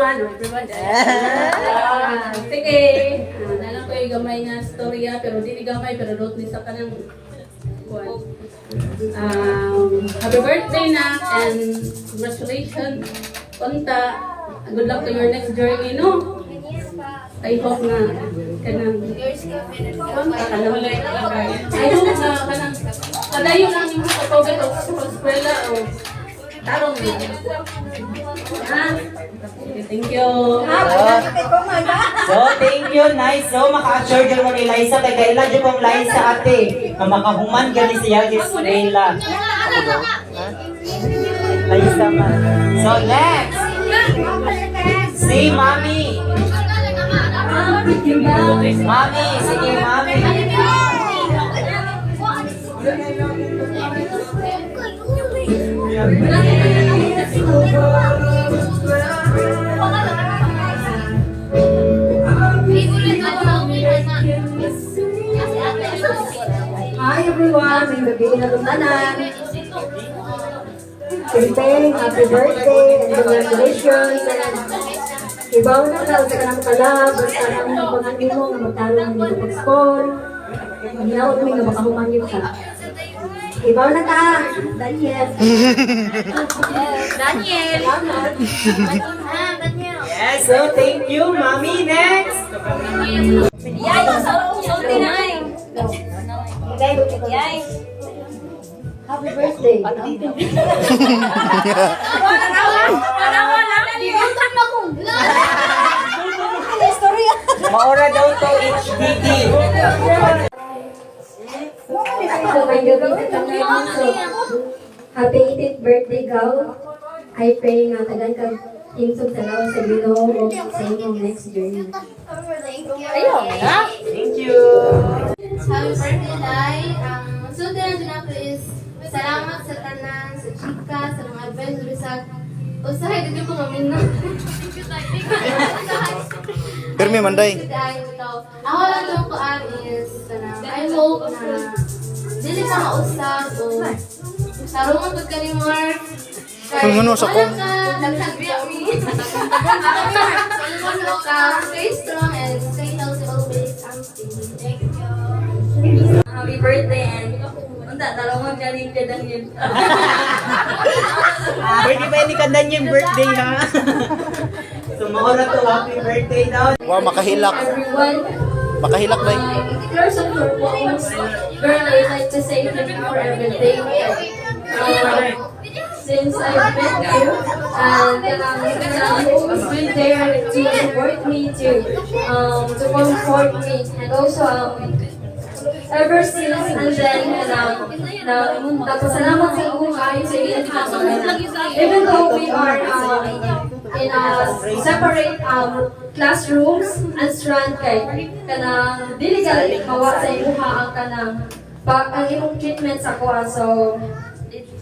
ano, sige. Nalang ko yung gamay nga storya, pero di gamay, pero dot ni sa kanang kuwan. Happy birthday na, and congratulations. Punta. Good luck to your next journey, no? I hope na kanang punta ka na ulit. I hope na kanang kadayo lang yung kapag ito sa eskwela o tarong na. Thank you. So, thank you, nice. So, maka-assure dyan mo ni Liza. Kaya kailan dyan pong Liza ate. Na makahuman gani siya, Gisela. Liza man. So, next. Si Mami. Mami, sige Mami. Hi everyone, may gabi na lumtanan. Siyempre, happy birthday and congratulations. Ibaw na daw sa kanang kalab, basta namin yung pag-ani mo, nga magtarong mo sa pag-score. Maginaot mo nga makahuman yun ka. Ibaw na ta, Daniel. Daniel. Yes, so thank you, Mami. Next. Yay, so tinay. Yay. Happy birthday. Maura daw to HDD. So, may gabi na kami. So, happy 18th birthday, Gaw. I pray nga tagan ka insog sa lawas sa Ginoo sa inyong next journey. Thank you. Happy birthday, Day. Ang sundan din ako is salamat sa tanan, sa chika, sa mga adventure sa usahay din ko mamino. Pirmi Manday. Ako lang yung kuan is I hope na dili ka mausap o sarungan pag ka ni Mark. Kung ano sa kong. Nagsabiya mi. Ano ka, stay strong and stay healthy always. Thank you. Happy birthday and unta dalawang galing ka Daniel. Pwede ba ini kandan yung birthday ha? So maura to, happy birthday daw. Wow, makahilak. Everyone, Makahilak ba? declares of your poems. Girl, I'd like to say thank you for everything. Since I've met you, and always been there to support me, to comfort me, and also ever since and then nagpasalamat sa iyo kayo sa iyo. Even though we are in separate classrooms and strand kay kanang dili ka hawa sa imuha ang kanang ang imong treatment sa kuha. So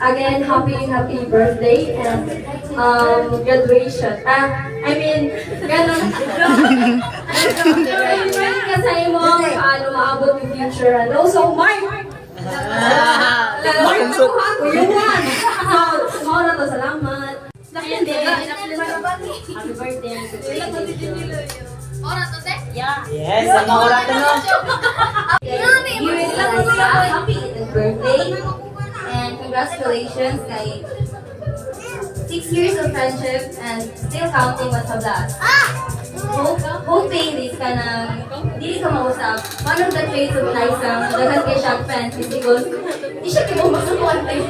again, happy birthday and graduation. I mean, ganun. Ka sa imong maabot yung future. And also, Mark! Mark, yung one! So, mga na to, salamat. Happy birthday. Ora to te? Yeah. Yes, ang maura to no. You is Liza, happy birthday and congratulations kay 6 years of friendship and still counting what's a blast. Hoping this ka na dili ka mausap. One of the traits of Liza, daghan kay siya friends is because di siya kay masukuan tayo.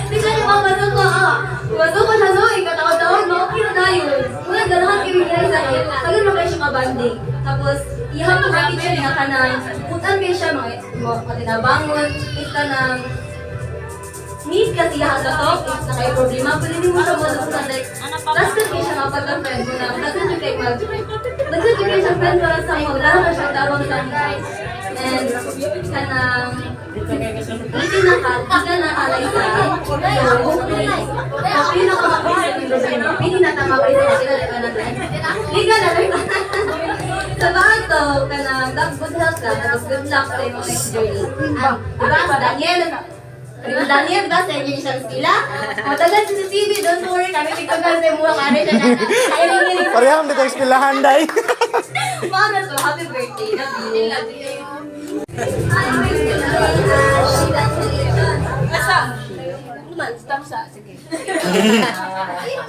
Di siya kay masukuan masukuan na so, ikataon-taon, okay na tayo. Muna ganahan kay Liza eh. Tagal na kayo siya kabanding. Tapos, ihang mga picture niya ka na putan kayo siya, mga tinabangon, ita na need kasi lahat sa topics na kayo problema, pero hindi mo siya masukuan like, last ka kayo siya kapag-friend mo na, nagsan yung kayo siya friend para sa mga, lalo na siya tabang sa mga. And, kanang, hindi na kalay sa, hindi na kamapisa yung problema, hindi na tama kayo sa sila ka na time. Hindi ka na lang. Sa bahay to, kanang, good health lang, tapos good luck sa yung next journey. Diba, Daniel, ba sa inyo isang sila? Matagal sa TV, don't worry, kami tikagal sa mga kare siya na. Ayun Parehang dito eskwelahan day. Mama, so happy birthday. Love you. Basta. Naman, stop sa. Sige.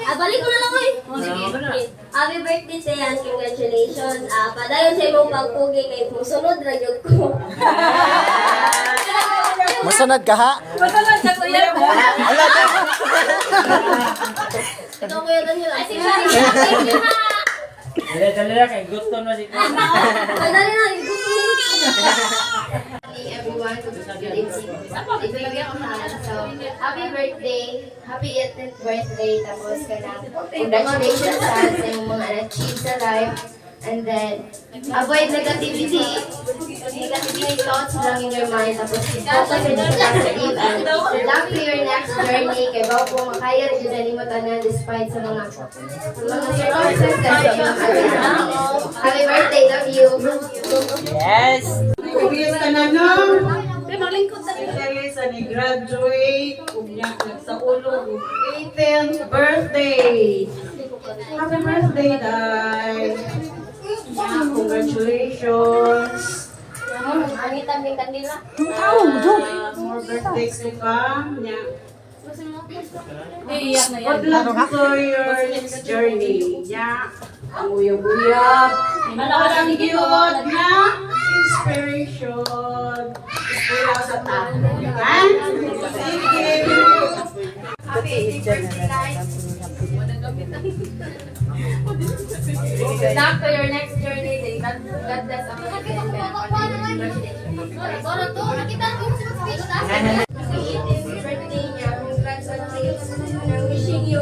Balik ko na lang ko eh. Happy birthday sa yan. Congratulations. Padayon sa imong pagpugi kay musunod ra gyud ko. Masanad ka ha? Masalan sa kuya mo. Ikaw kuya Daniel. Ay, sige. Dali kay gusto na si Madali na. Everyone, ibigay ko na. So, happy birthday, happy 18th birthday, tapos ka na, congratulations sa iyong mga na-achieve sa life. And then, avoid negativity thoughts lang in your mind, tapos focus on the positive, and good luck to your next journey, kay bago po makaya rin yun mo tanan despite sa mga circumstances kasi happy birthday, love you. Yes. Ibigay ka na no? Pero maglingkod sa Si Elisa ni graduate ug nya nagsaulog og 18th birthday. Happy birthday, Day. Congratulations. Angit ang kanila. More birthdays to come. Nya. iiyak na yan. Good luck to your next journey. Nya. Ang uyab-uyab. Ang cute nya. Inspiration. Eskwela sa taon. Yan. Sige. Good luck to your next journey. God bless ang mga birthday niya. Congratulations. Wishing you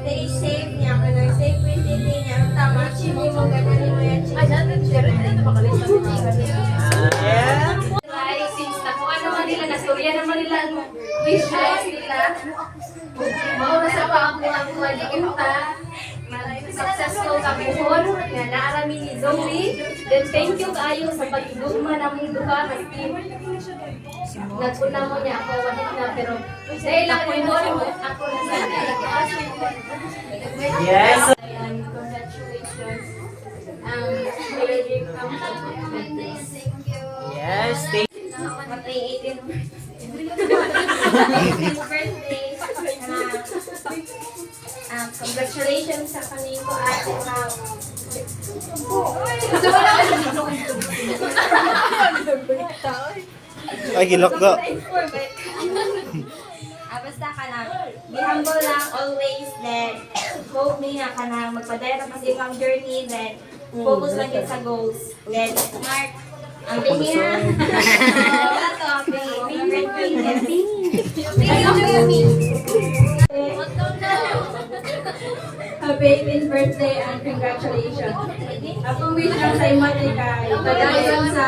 stay safe niya. Kanang safe birthday niya. Tama, achieve mo ganyan mo yan. Ay, natin, share ito makalis sa Yeah. Like, since nakuha naman nila, nastorya naman nila ang wish nila. Mauna sa pang-buwan ni Imta. Successful ka buhon nga naarami ni Zoe. Then thank you kaayo sa pagdugma naming duha nga team. Nagpuna mo niya ako wala na pero dahil lang ko ako na sa Yes. and congratulations. Thank you. Yes. Thank Matay 18th birthday. Congratulations sa kanino ko ate ma'am. Ay, gilak ka. Basta ka na, be humble lang always, then hope me nga ka na magpadayra pa sa imong journey, then focus lang yun sa goals. Then smart, ang pingi ha. Wala to, ang favorite thing, then Happy 18th birthday and congratulations. Akong wish lang sa imo kay padayon sa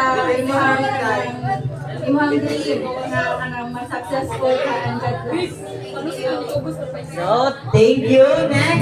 imong dream na kanang mas successful ka and God bless. So, thank you. Next.